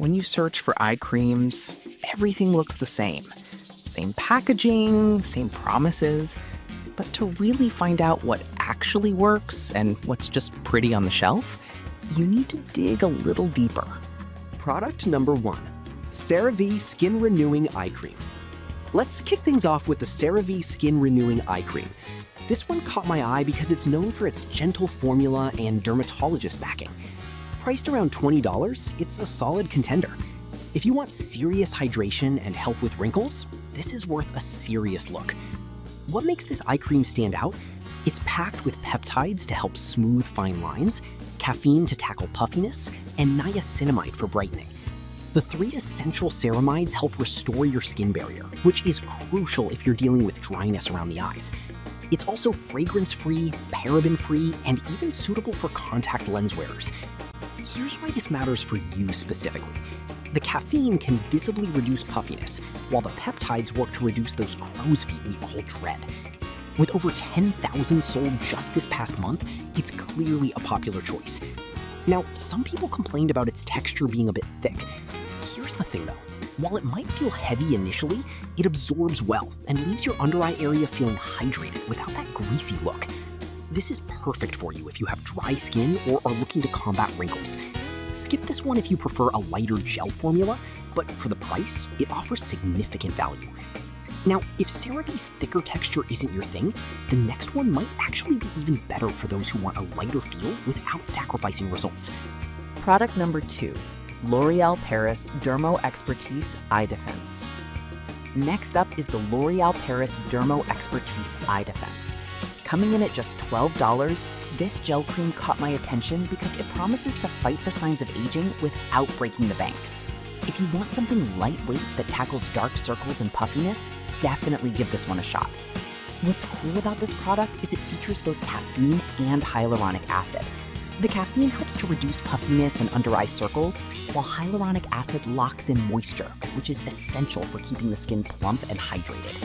When you search for eye creams, everything looks the same. Same packaging, same promises. But to really find out what actually works and what's just pretty on the shelf, you need to dig a little deeper. Product number 1, CeraVe Skin Renewing Eye Cream. Let's kick things off with the CeraVe Skin Renewing Eye Cream. This one caught my eye because it's known for its gentle formula and dermatologist backing. Priced around $20, it's a solid contender. If you want serious hydration and help with wrinkles, this is worth a serious look. What makes this eye cream stand out? It's packed with peptides to help smooth fine lines, caffeine to tackle puffiness, and niacinamide for brightening. The 3 essential ceramides help restore your skin barrier, which is crucial if you're dealing with dryness around the eyes. It's also fragrance-free, paraben-free, and even suitable for contact lens wearers. Here's why this matters for you specifically. The caffeine can visibly reduce puffiness, while the peptides work to reduce those crow's feet we all dread. With over 10,000 sold just this past month, it's clearly a popular choice. Now, some people complained about its texture being a bit thick. Here's the thing though, while it might feel heavy initially, it absorbs well and leaves your under eye area feeling hydrated without that greasy look. This is perfect for you if you have dry skin or are looking to combat wrinkles. Skip this one if you prefer a lighter gel formula, but for the price, it offers significant value. Now, if CeraVe's thicker texture isn't your thing, the next one might actually be even better for those who want a lighter feel without sacrificing results. Product number 2, L'Oréal Paris Dermo Expertise Eye Defense. Next up is the L'Oréal Paris Dermo Expertise Eye Defense. Coming in at just $12, this gel cream caught my attention because it promises to fight the signs of aging without breaking the bank. If you want something lightweight that tackles dark circles and puffiness, definitely give this one a shot. What's cool about this product is it features both caffeine and hyaluronic acid. The caffeine helps to reduce puffiness and under-eye circles, while hyaluronic acid locks in moisture, which is essential for keeping the skin plump and hydrated.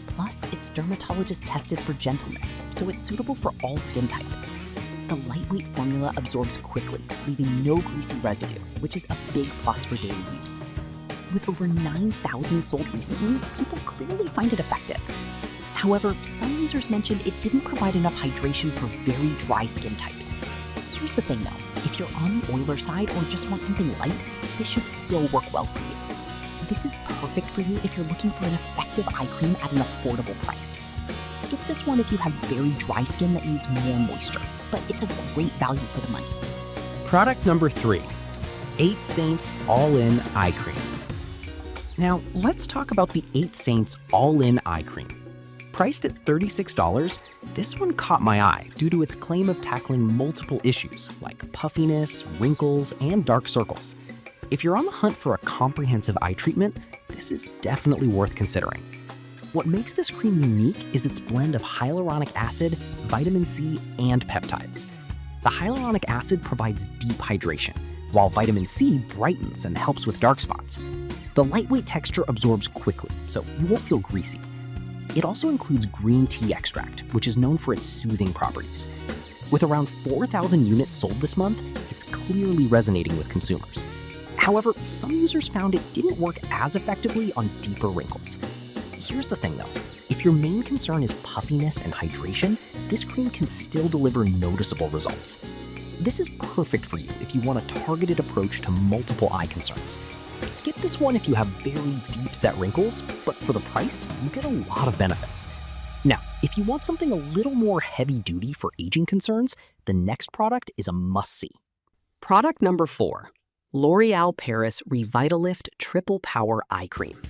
Plus, it's dermatologist tested for gentleness, so it's suitable for all skin types. The lightweight formula absorbs quickly, leaving no greasy residue, which is a big plus for daily use. With over 9,000 sold recently, people clearly find it effective. However, some users mentioned it didn't provide enough hydration for very dry skin types. Here's the thing though, if you're on the oiler side or just want something light, this should still work well for you. This is perfect for you if you're looking for an effective eye cream at an affordable price. Skip this one if you have very dry skin that needs more moisture, but it's a great value for the money. Product number 3, 8 Saints All-In Eye Cream. Now, let's talk about the 8 Saints All-In Eye Cream. Priced at $36, this one caught my eye due to its claim of tackling multiple issues like puffiness, wrinkles, and dark circles. If you're on the hunt for a comprehensive eye treatment, this is definitely worth considering. What makes this cream unique is its blend of hyaluronic acid, vitamin C, and peptides. The hyaluronic acid provides deep hydration, while vitamin C brightens and helps with dark spots. The lightweight texture absorbs quickly, so you won't feel greasy. It also includes green tea extract, which is known for its soothing properties. With around 4,000 units sold this month, it's clearly resonating with consumers. However, some users found it didn't work as effectively on deeper wrinkles. Here's the thing though, if your main concern is puffiness and hydration, this cream can still deliver noticeable results. This is perfect for you if you want a targeted approach to multiple eye concerns. Skip this one if you have very deep-set wrinkles, but for the price, you get a lot of benefits. Now, if you want something a little more heavy-duty for aging concerns, the next product is a must-see. Product number 4, L'Oréal Paris Revitalift Triple Power Eye Cream.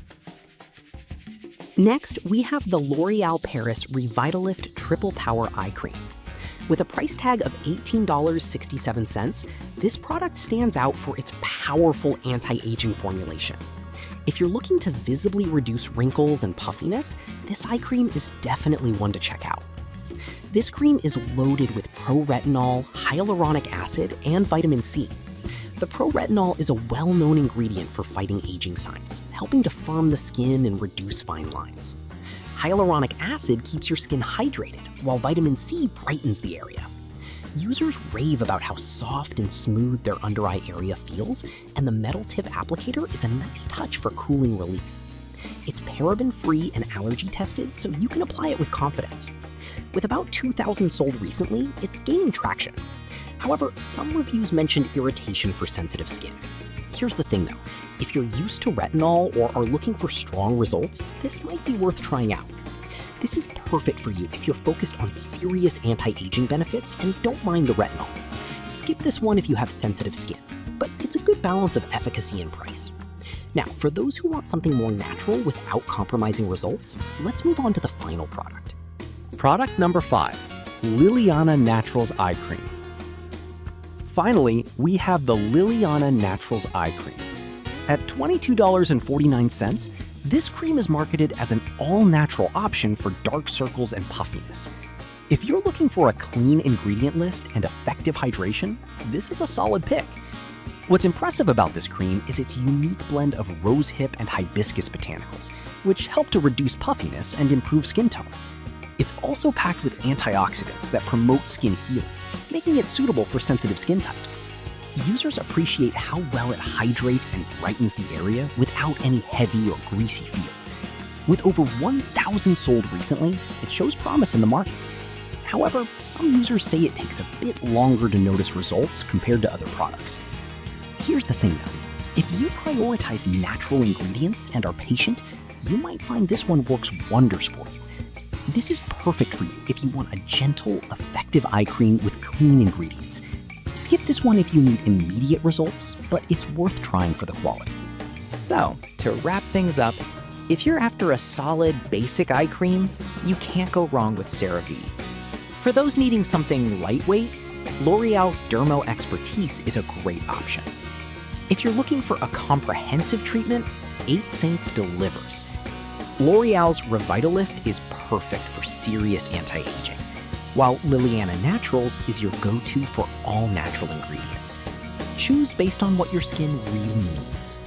Next, we have the L'Oréal Paris Revitalift Triple Power Eye Cream. With a price tag of $18.67, this product stands out for its powerful anti-aging formulation. If you're looking to visibly reduce wrinkles and puffiness, this eye cream is definitely one to check out. This cream is loaded with pro-retinol, hyaluronic acid, and vitamin C. The pro-retinol is a well-known ingredient for fighting aging signs, helping to firm the skin and reduce fine lines. Hyaluronic acid keeps your skin hydrated, while vitamin C brightens the area. Users rave about how soft and smooth their under-eye area feels, and the metal tip applicator is a nice touch for cooling relief. It's paraben-free and allergy tested, so you can apply it with confidence. With about 2,000 sold recently, it's gaining traction. However, some reviews mentioned irritation for sensitive skin. Here's the thing though, if you're used to retinol or are looking for strong results, this might be worth trying out. This is perfect for you if you're focused on serious anti-aging benefits and don't mind the retinol. Skip this one if you have sensitive skin, but it's a good balance of efficacy and price. Now, for those who want something more natural without compromising results, let's move on to the final product. Product number 5, Liliana Naturals Eye Cream. Finally, we have the Liliana Naturals Eye Cream. At $22.49, this cream is marketed as an all-natural option for dark circles and puffiness. If you're looking for a clean ingredient list and effective hydration, this is a solid pick. What's impressive about this cream is its unique blend of rosehip and hibiscus botanicals, which help to reduce puffiness and improve skin tone. It's also packed with antioxidants that promote skin healing, making it suitable for sensitive skin types. Users appreciate how well it hydrates and brightens the area without any heavy or greasy feel. With over 1,000 sold recently, it shows promise in the market. However, some users say it takes a bit longer to notice results compared to other products. Here's the thing though, if you prioritize natural ingredients and are patient, you might find this one works wonders for you. This is perfect for you if you want a gentle, effective eye cream with clean ingredients. Skip this one if you need immediate results, but it's worth trying for the quality. So, to wrap things up, if you're after a solid, basic eye cream, you can't go wrong with CeraVe. For those needing something lightweight, L'Oreal's Dermo Expertise is a great option. If you're looking for a comprehensive treatment, 8 Saints delivers. L'Oreal's Revitalift is perfect for serious anti-aging, while Liliana Naturals is your go-to for all natural ingredients. Choose based on what your skin really needs.